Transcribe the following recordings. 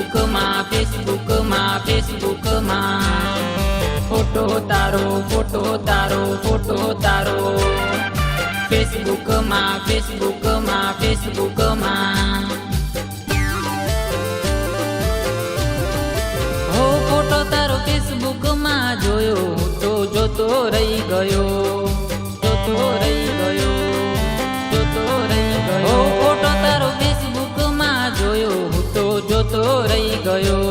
फेसबुकમાં photo तारो फेसबुकમાં हो photo तारो फेसबुकમાં જોયો તો જોતો રહી ગયો हो फोटो तारो फेसबुकમાં જોયો તો જોતો રહી ગયો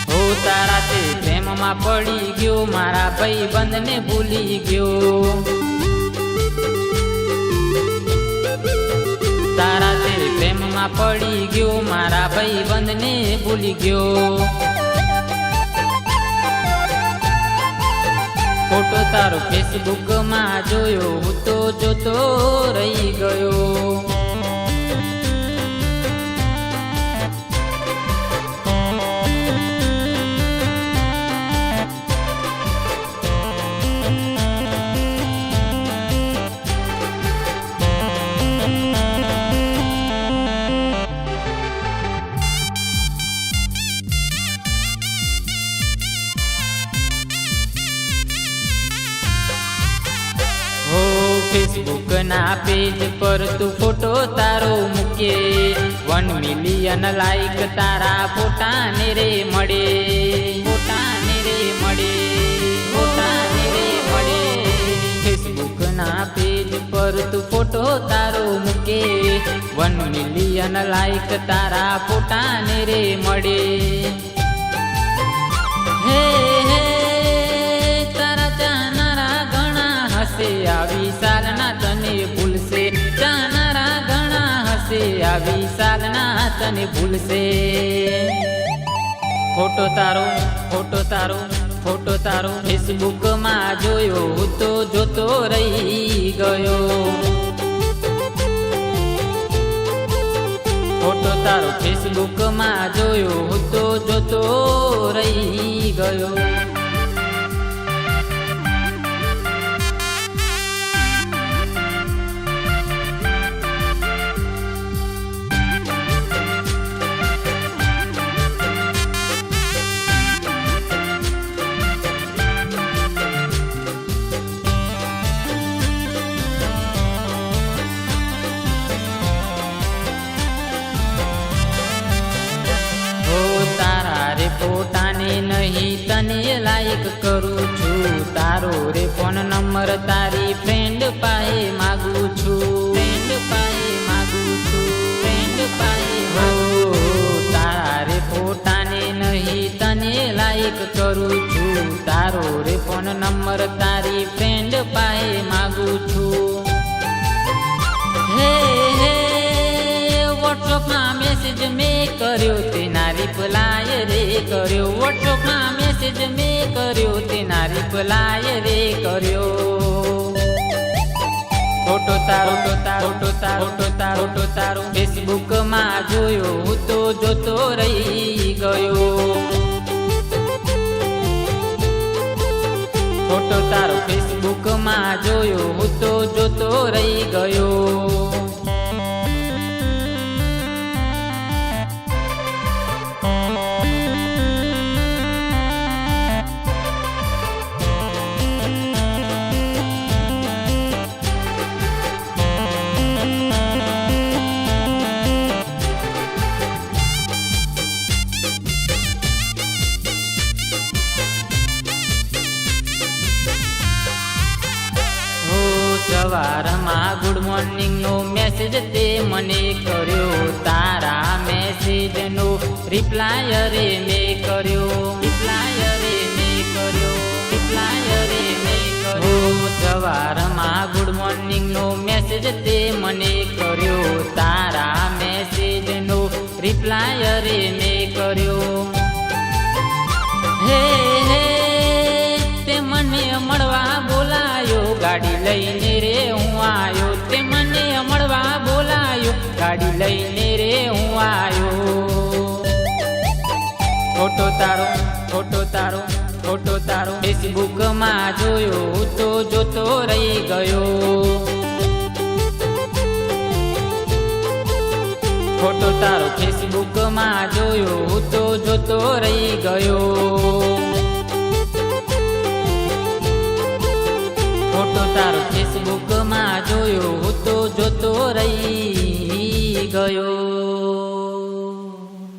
हो तारा ते प्रेमમાં પડી ગયો મારા ભાઈબંધને ભૂલી ગયો तारा ते प्रेमમાં પડી ગયો મારા ભાઈબંધને ભૂલી ગયો फोटो तारो फेसबुकમાં જોયો તો જોતો રહી ગયો फेसबुक ना पेज पर तू फोटो तारो मूके 1 मिलियन लाइक तारा फोटा ने रे मळे फेसबुक ना पेज पर तू फोटो तारो मूके 1 मिलियन लाइक तारा फोटा ने रे मळे हे हे तारा चाहनारा घणा हसे आवी सालना तने भूलसे चाहनारा घणा हसे आवी सालना तने भूलसे फोटो तारो फेसबुकમાં જોયો તો જોતો રહી ગયો फोटो तारो फेसबुकમાં જોયો તો જોતો રહી ગયો फोटाने नहीं तने लाइक करू छू तारो रे फोन नंबर तारी फ्रेंड पाए मागू छू हो तारा रे फोटाने नहीं तने लाइक करू छू तारो रे फोन नंबर तारी फ्रेंड पाए मागू छू हे हे व्हाट्सएपમાં મેસેજ મે કર્યો તેના રિપ્લાય રે કર્યો વ્હાટ્સએપમાં મેસેજ મે કર્યો તેના રિપ્લાય રે કર્યો फोटो तारो फेसबुकમાં જોયો તો જોતો રહી ગયો फोटो तारो फेसबुकમાં જોયો તો જોતો રહી ગયો સવારમાં ગુડ મોર્નિંગ નો મેસેજ તે મને કર્યો તારા મેસેજ નો રિપ્લાય રે મે કર્યો સવારમાં ગુડ મોર્નિંગ નો મેસેજ તે મને કર્યો તારા મેસેજ નો રિપ્લાય રે મે કર્યો હે હે તે મને મળવા બોલાયો ગાડી લઈને રે હું આયો તે મને મળવા બોલાયો ગાડી લઈને રે હું આયો फोटो तारो फेसबुकમાં જોયો તો જોતો રહી ગયો ફોટો તારો ફેસબુકમાં જોયો હું તો જોતો રહી ગયો. ફોટો તારો ફેસબુકમાં જોયો હું તો જોતો રહી ગયો.